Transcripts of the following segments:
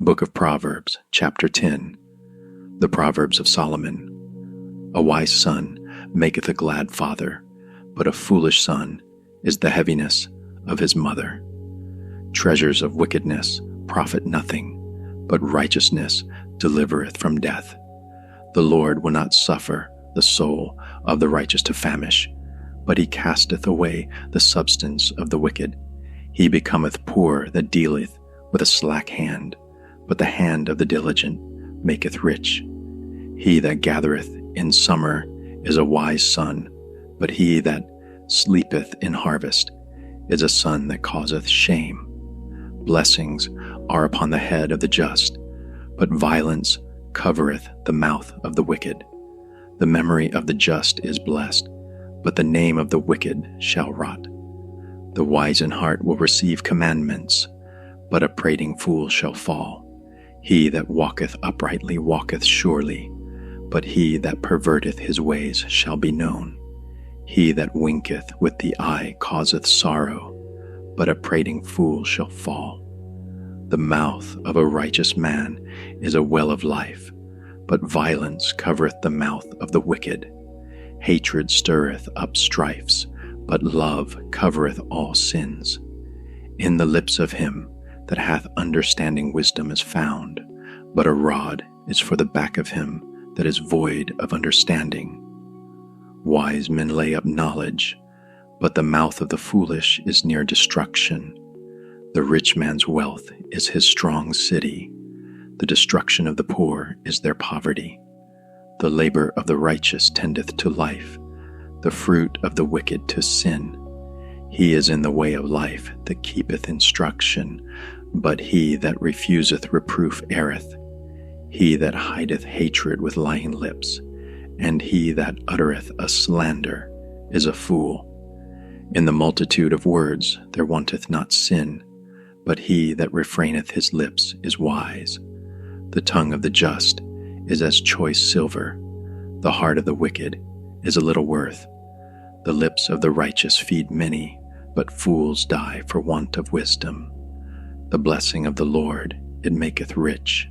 Book of Proverbs, chapter 10. The Proverbs of Solomon. A wise son maketh a glad father, but a foolish son is the heaviness of his mother. Treasures of wickedness profit nothing, but righteousness delivereth from death. The Lord will not suffer the soul of the righteous to famish, but he casteth away the substance of the wicked. He becometh poor that dealeth with a slack hand, but the hand of the diligent maketh rich. He that gathereth in summer is a wise son, but he that sleepeth in harvest is a son that causeth shame. Blessings are upon the head of the just, but violence covereth the mouth of the wicked. The memory of the just is blessed, but the name of the wicked shall rot. The wise in heart will receive commandments, but a prating fool shall fall. He that walketh uprightly walketh surely, but he that perverteth his ways shall be known. He that winketh with the eye causeth sorrow, but a prating fool shall fall. The mouth of a righteous man is a well of life, but violence covereth the mouth of the wicked. Hatred stirreth up strifes, but love covereth all sins. In the lips of him that hath understanding wisdom is found, but a rod is for the back of him that is void of understanding. Wise men lay up knowledge, but the mouth of the foolish is near destruction. The rich man's wealth is his strong city. The destruction of the poor is their poverty. The labor of the righteous tendeth to life, the fruit of the wicked to sin. He is in the way of life that keepeth instruction, but he that refuseth reproof erreth. He that hideth hatred with lying lips, and he that uttereth a slander is a fool. In the multitude of words there wanteth not sin, but he that refraineth his lips is wise. The tongue of the just is as choice silver, the heart of the wicked is a little worth. The lips of the righteous feed many, but fools die for want of wisdom. The blessing of the Lord, it maketh rich,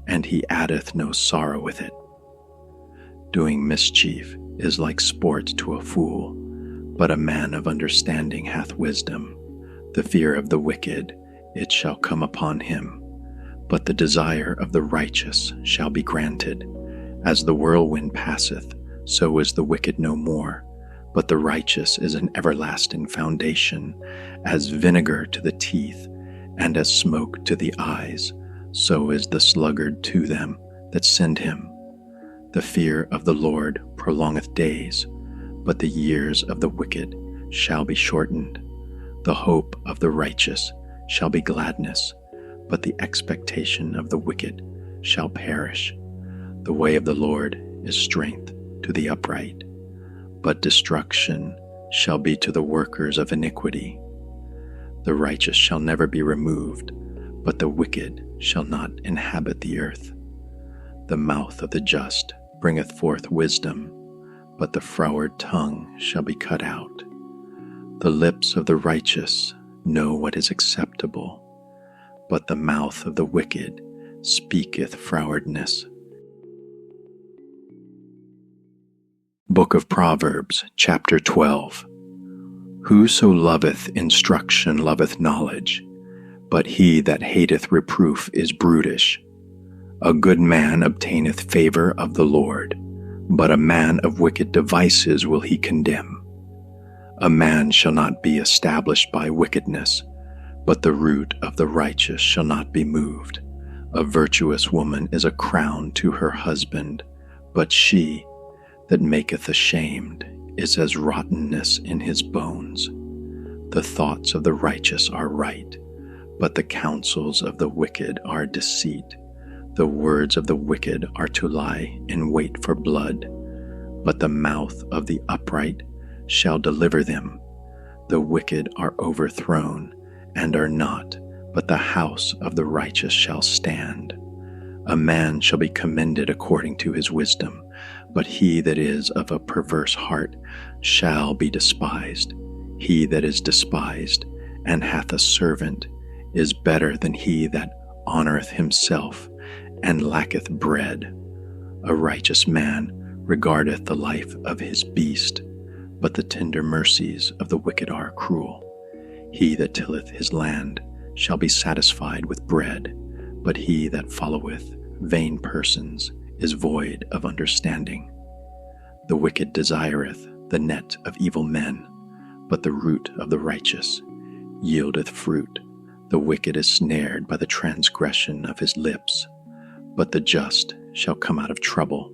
and he addeth no sorrow with it. Doing mischief is like sport to a fool, but a man of understanding hath wisdom. The fear of the wicked, it shall come upon him, but the desire of the righteous shall be granted. As the whirlwind passeth, so is the wicked no more, but the righteous is an everlasting foundation. As vinegar to the teeth, and as smoke to the eyes, so is the sluggard to them that send him. The fear of the Lord prolongeth days, but the years of the wicked shall be shortened. The hope of the righteous shall be gladness, but the expectation of the wicked shall perish. The way of the Lord is strength to the upright, but destruction shall be to the workers of iniquity. The righteous shall never be removed, but the wicked shall not inhabit the earth. The mouth of the just bringeth forth wisdom, but the froward tongue shall be cut out. The lips of the righteous know what is acceptable, but the mouth of the wicked speaketh frowardness. Book of Proverbs, chapter 12. Whoso loveth instruction loveth knowledge, but he that hateth reproof is brutish. A good man obtaineth favor of the Lord, but a man of wicked devices will he condemn. A man shall not be established by wickedness, but the root of the righteous shall not be moved. A virtuous woman is a crown to her husband, but she that maketh ashamed is as rottenness in his bones. The thoughts of the righteous are right, but the counsels of the wicked are deceit. The words of the wicked are to lie in wait for blood, but the mouth of the upright shall deliver them. The wicked are overthrown and are not, but the house of the righteous shall stand. A man shall be commended according to his wisdom, but he that is of a perverse heart shall be despised. He that is despised and hath a servant is better than he that honoureth himself, and lacketh bread. A righteous man regardeth the life of his beast, but the tender mercies of the wicked are cruel. He that tilleth his land shall be satisfied with bread, but he that followeth vain persons is void of understanding. The wicked desireth the net of evil men, but the root of the righteous yieldeth fruit. The wicked is snared by the transgression of his lips, but the just shall come out of trouble.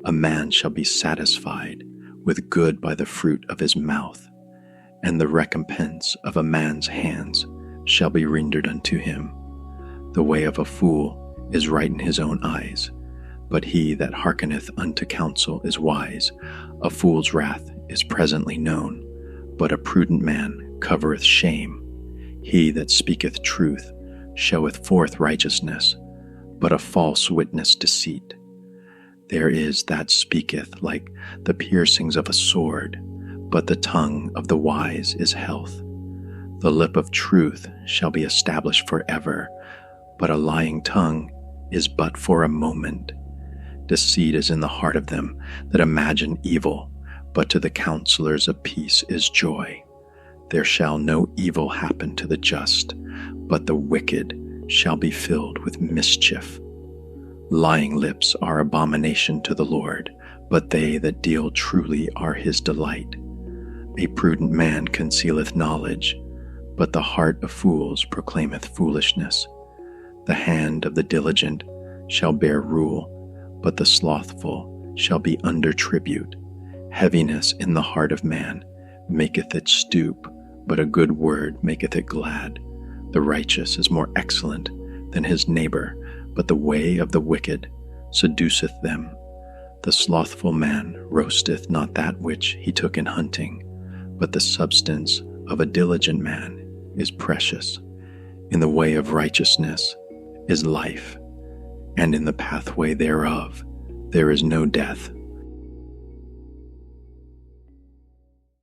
A man shall be satisfied with good by the fruit of his mouth, and the recompense of a man's hands shall be rendered unto him. The way of a fool is right in his own eyes, but he that hearkeneth unto counsel is wise. A fool's wrath is presently known, but a prudent man covereth shame. He that speaketh truth showeth forth righteousness, but a false witness deceit. There is that speaketh like the piercings of a sword, but the tongue of the wise is health. The lip of truth shall be established forever, but a lying tongue is but for a moment. Deceit is in the heart of them that imagine evil, but to the counselors of peace is joy. There shall no evil happen to the just, but the wicked shall be filled with mischief. Lying lips are abomination to the Lord, but they that deal truly are his delight. A prudent man concealeth knowledge, but the heart of fools proclaimeth foolishness. The hand of the diligent shall bear rule, but the slothful shall be under tribute. Heaviness in the heart of man maketh it stoop, but a good word maketh it glad. The righteous is more excellent than his neighbor, but the way of the wicked seduceth them. The slothful man roasteth not that which he took in hunting, but the substance of a diligent man is precious. In the way of righteousness is life, and in the pathway thereof there is no death.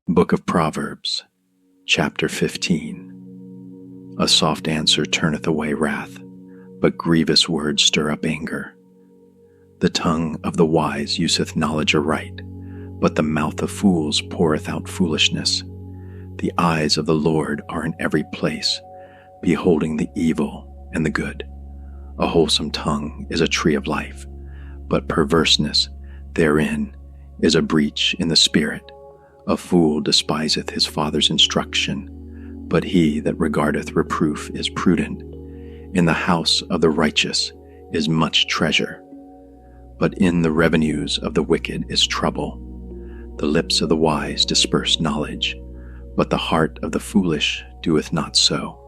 Book of Proverbs, Chapter 15. A soft answer turneth away wrath, but grievous words stir up anger. The tongue of the wise useth knowledge aright, but the mouth of fools poureth out foolishness. The eyes of the Lord are in every place, beholding the evil and the good. A wholesome tongue is a tree of life, but perverseness therein is a breach in the spirit. A fool despiseth his father's instruction, but he that regardeth reproof is prudent. In the house of the righteous is much treasure, but in the revenues of the wicked is trouble. The lips of the wise disperse knowledge, but the heart of the foolish doeth not so.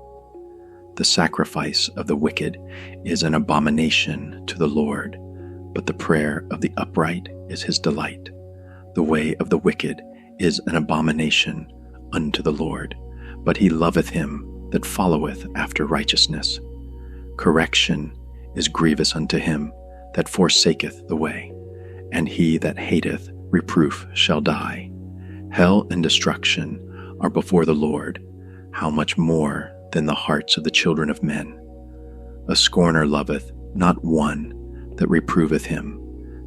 The sacrifice of the wicked is an abomination to the Lord, but the prayer of the upright is his delight. The way of the wicked is an abomination unto the Lord, but he loveth him that followeth after righteousness. Correction is grievous unto him that forsaketh the way, and he that hateth reproof shall die. Hell and destruction are before the Lord, how much more than the hearts of the children of men? A scorner loveth not one that reproveth him,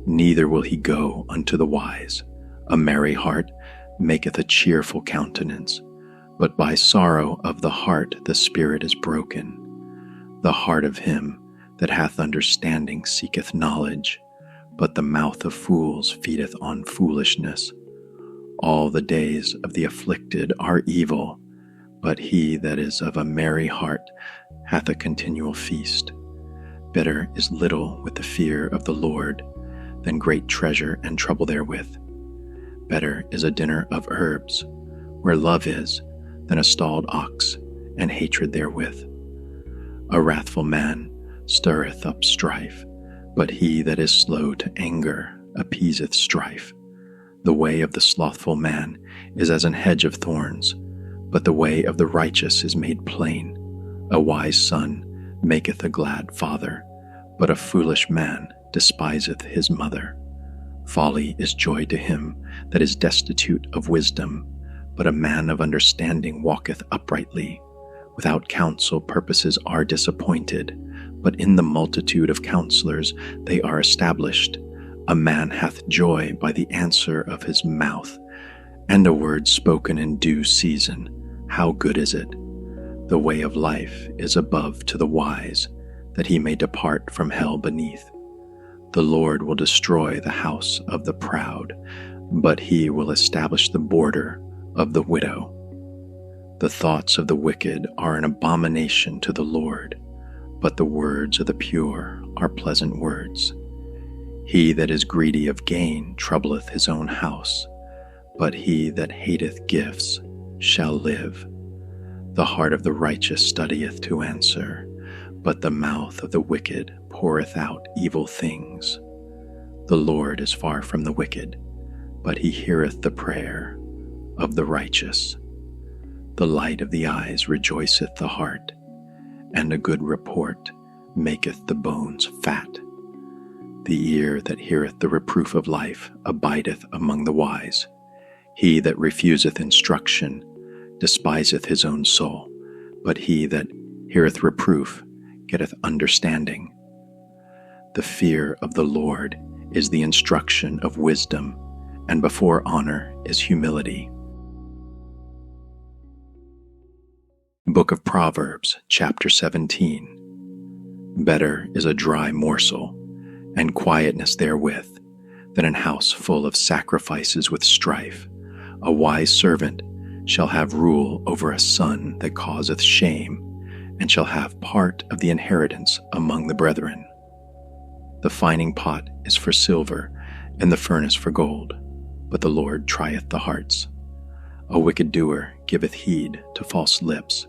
neither will he go unto the wise. A merry heart maketh a cheerful countenance, but by sorrow of the heart the spirit is broken. The heart of him that hath understanding seeketh knowledge, but the mouth of fools feedeth on foolishness. All the days of the afflicted are evil, but he that is of a merry heart hath a continual feast. Better is little with the fear of the Lord than great treasure and trouble therewith. Better is a dinner of herbs, where love is, than a stalled ox, and hatred therewith. A wrathful man stirreth up strife, but he that is slow to anger appeaseth strife. The way of the slothful man is as an hedge of thorns, but the way of the righteous is made plain. A wise son maketh a glad father, but a foolish man despiseth his mother. Folly is joy to him that is destitute of wisdom, but a man of understanding walketh uprightly. Without counsel purposes are disappointed, but in the multitude of counselors they are established. A man hath joy by the answer of his mouth, and a word spoken in due season. How good is it! The way of life is above to the wise, that he may depart from hell beneath. The Lord will destroy the house of the proud, but he will establish the border of the widow. The thoughts of the wicked are an abomination to the Lord, but the words of the pure are pleasant words. He that is greedy of gain troubleth his own house, but he that hateth gifts shall live. The heart of the righteous studieth to answer, but the mouth of the wicked poureth out evil things. The Lord is far from the wicked, but he heareth the prayer of the righteous. The light of the eyes rejoiceth the heart, and a good report maketh the bones fat. The ear that heareth the reproof of life abideth among the wise. He that refuseth instruction despiseth his own soul, but he that heareth reproof getteth understanding. The fear of the Lord is the instruction of wisdom, and before honor is humility. Book of Proverbs, chapter 17. Better is a dry morsel, and quietness therewith, than an house full of sacrifices with strife. A wise servant shall have rule over a son that causeth shame, and shall have part of the inheritance among the brethren. The fining pot is for silver, and the furnace for gold, but the Lord trieth the hearts. A wicked doer giveth heed to false lips,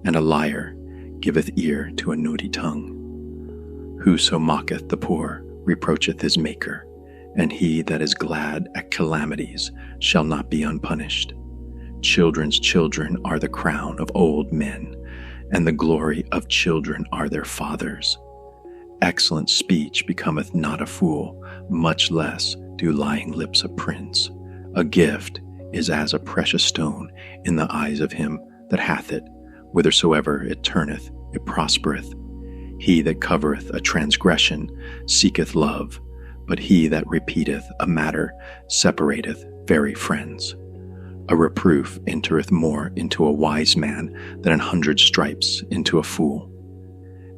and a liar giveth ear to a naughty tongue. Whoso mocketh the poor reproacheth his Maker, and he that is glad at calamities shall not be unpunished. Children's children are the crown of old men, and the glory of children are their fathers. Excellent speech becometh not a fool, much less do lying lips a prince. A gift is as a precious stone in the eyes of him that hath it. Whithersoever it turneth, it prospereth. He that covereth a transgression seeketh love, but he that repeateth a matter separateth very friends. A reproof entereth more into a wise man than 100 stripes into a fool.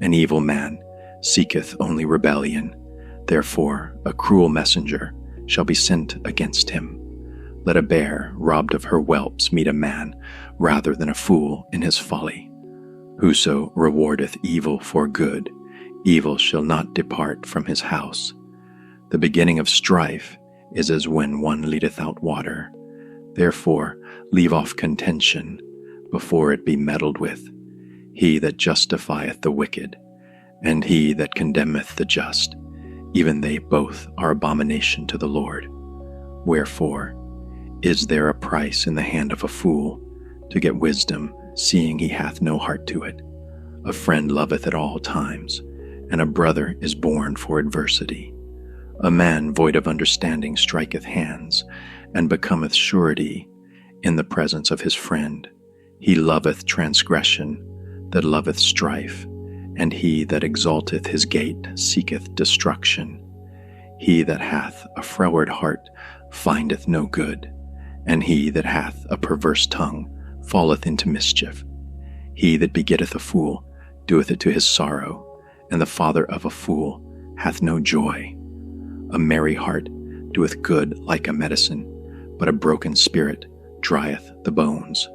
An evil man seeketh only rebellion, therefore a cruel messenger shall be sent against him. Let a bear robbed of her whelps meet a man, rather than a fool in his folly. Whoso rewardeth evil for good, evil shall not depart from his house. The beginning of strife is as when one leadeth out water. Therefore leave off contention before it be meddled with. He that justifieth the wicked, and he that condemneth the just, even they both are abomination to the Lord. Wherefore is there a price in the hand of a fool, to get wisdom, seeing he hath no heart to it? A friend loveth at all times, and a brother is born for adversity. A man void of understanding striketh hands, and becometh surety in the presence of his friend. He loveth transgression, that loveth strife, and he that exalteth his gate seeketh destruction. He that hath a froward heart findeth no good, and he that hath a perverse tongue falleth into mischief. He that begetteth a fool doeth it to his sorrow, and the father of a fool hath no joy. A merry heart doeth good like a medicine, but a broken spirit drieth the bones.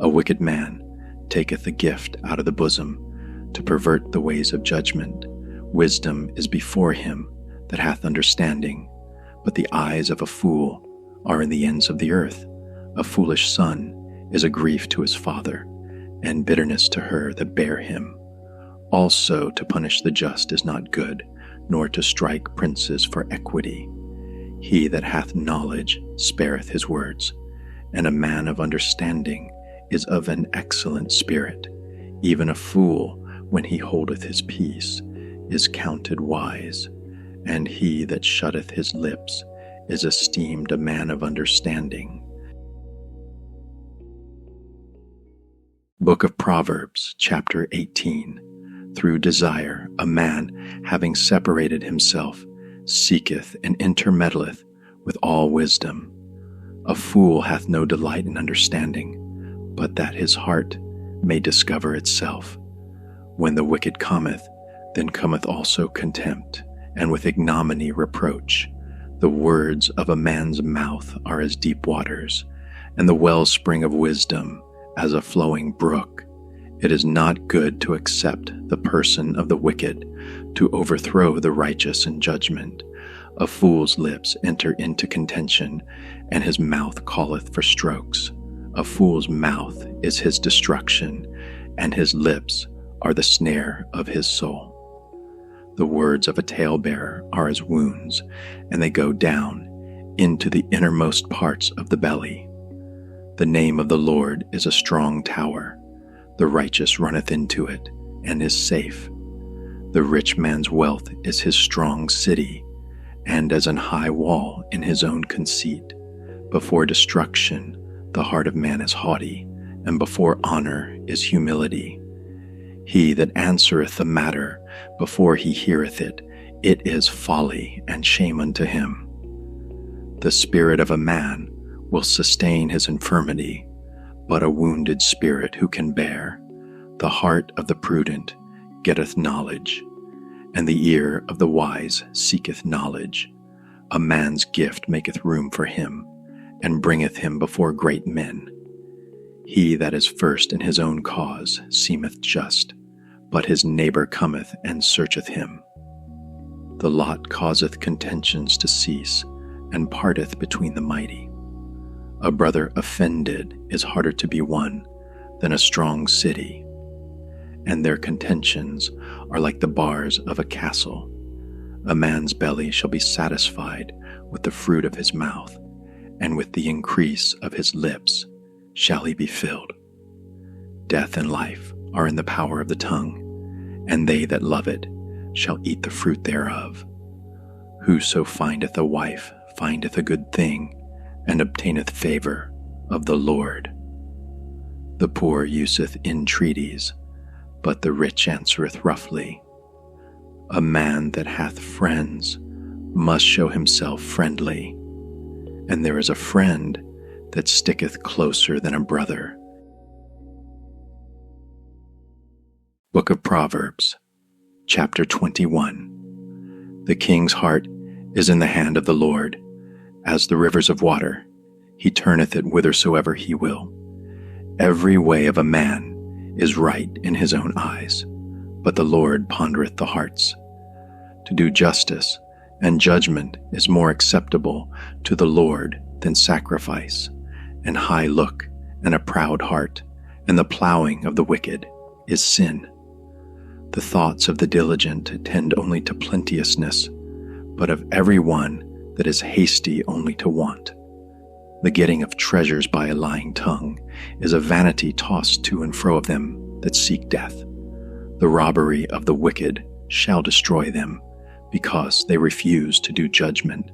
A wicked man taketh a gift out of the bosom, to pervert the ways of judgment. Wisdom is before him that hath understanding, but the eyes of a fool are in the ends of the earth. A foolish son is a grief to his father, and bitterness to her that bare him. Also to punish the just is not good, nor to strike princes for equity. He that hath knowledge spareth his words, and a man of understanding is of an excellent spirit. Even a fool, when he holdeth his peace, is counted wise, and he that shutteth his lips is esteemed a man of understanding. Book of Proverbs, chapter 18. Through desire a man, having separated himself, seeketh and intermeddleth with all wisdom. A fool hath no delight in understanding, but that his heart may discover itself. When the wicked cometh, then cometh also contempt, and with ignominy reproach. The words of a man's mouth are as deep waters, and the wellspring of wisdom as a flowing brook. It is not good to accept the person of the wicked, to overthrow the righteous in judgment. A fool's lips enter into contention, and his mouth calleth for strokes. A fool's mouth is his destruction, and his lips are the snare of his soul. The words of a talebearer are as wounds, and they go down into the innermost parts of the belly. The name of the Lord is a strong tower. The righteous runneth into it, and is safe. The rich man's wealth is his strong city, and as an high wall in his own conceit. Before destruction the heart of man is haughty, and before honor is humility. He that answereth the matter before he heareth it, it is folly and shame unto him. The spirit of a man will sustain his infirmity, but a wounded spirit who can bear? The heart of the prudent getteth knowledge, and the ear of the wise seeketh knowledge. A man's gift maketh room for him, and bringeth him before great men. He that is first in his own cause seemeth just, but his neighbor cometh and searcheth him. The lot causeth contentions to cease, and parteth between the mighty. A brother offended is harder to be won than a strong city, and their contentions are like the bars of a castle. A man's belly shall be satisfied with the fruit of his mouth, and with the increase of his lips shall he be filled. Death and life are in the power of the tongue, and they that love it shall eat the fruit thereof. Whoso findeth a wife findeth a good thing, and obtaineth favor of the Lord. The poor useth entreaties, but the rich answereth roughly. A man that hath friends must show himself friendly, and there is a friend that sticketh closer than a brother. Book of Proverbs, chapter 21. The king's heart is in the hand of the Lord, as the rivers of water. He turneth it whithersoever he will. Every way of a man is right in his own eyes, but the Lord pondereth the hearts. To do justice and judgment is more acceptable to the Lord than sacrifice, and high look and a proud heart, and the plowing of the wicked is sin. The thoughts of the diligent tend only to plenteousness, but of every one that is hasty only to want. The getting of treasures by a lying tongue is a vanity tossed to and fro of them that seek death. The robbery of the wicked shall destroy them, because they refuse to do judgment.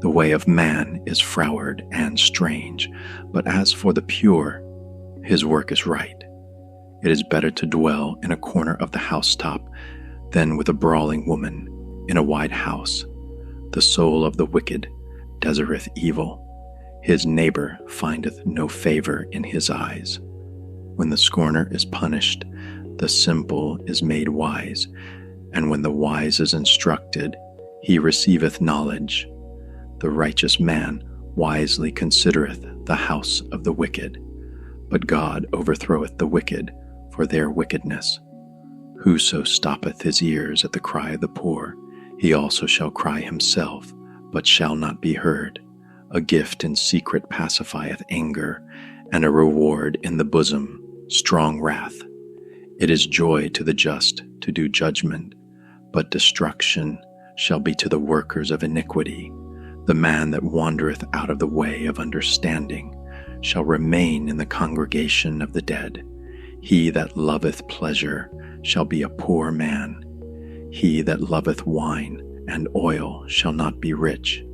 The way of man is froward and strange, but as for the pure, his work is right. It is better to dwell in a corner of the housetop than with a brawling woman in a wide house. The soul of the wicked desireth evil. His neighbor findeth no favor in his eyes. When the scorner is punished, the simple is made wise, and when the wise is instructed, he receiveth knowledge. The righteous man wisely considereth the house of the wicked, but God overthroweth the wicked for their wickedness. Whoso stoppeth his ears at the cry of the poor, he also shall cry himself, but shall not be heard. A gift in secret pacifieth anger, and a reward in the bosom strong wrath. It is joy to the just to do judgment, but destruction shall be to the workers of iniquity. The man that wandereth out of the way of understanding shall remain in the congregation of the dead. He that loveth pleasure shall be a poor man. He that loveth wine and oil shall not be rich.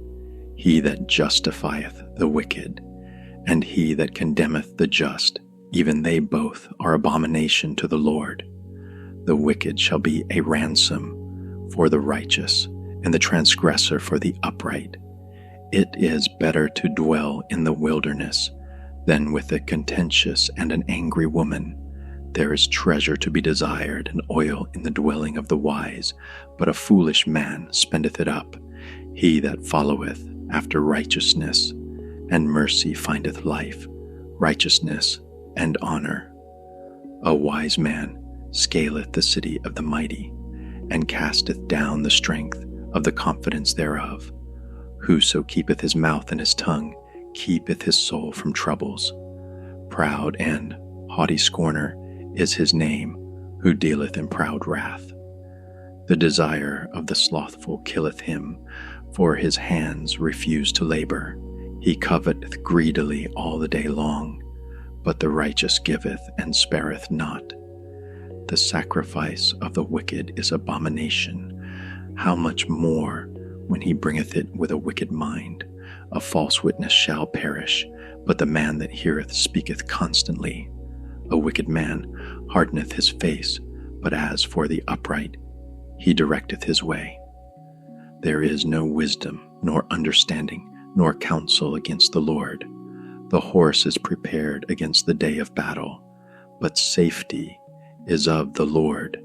He that justifieth the wicked, and he that condemneth the just, even they both are abomination to the Lord. The wicked shall be a ransom for the righteous, and the transgressor for the upright. It is better to dwell in the wilderness than with a contentious and an angry woman. There is treasure to be desired, and oil in the dwelling of the wise, but a foolish man spendeth it up. He that followeth after righteousness and mercy findeth life, righteousness and honor. A wise man scaleth the city of the mighty, and casteth down the strength of the confidence thereof. Whoso keepeth his mouth and his tongue keepeth his soul from troubles. Proud and haughty scorner is his name, who dealeth in proud wrath. The desire of the slothful killeth him, for his hands refuse to labor. He coveteth greedily all the day long, but the righteous giveth and spareth not. The sacrifice of the wicked is abomination. How much more when he bringeth it with a wicked mind? A false witness shall perish, but the man that heareth speaketh constantly. A wicked man hardeneth his face, but as for the upright, he directeth his way. There is no wisdom, nor understanding, nor counsel against the Lord. The horse is prepared against the day of battle, but safety is of the Lord.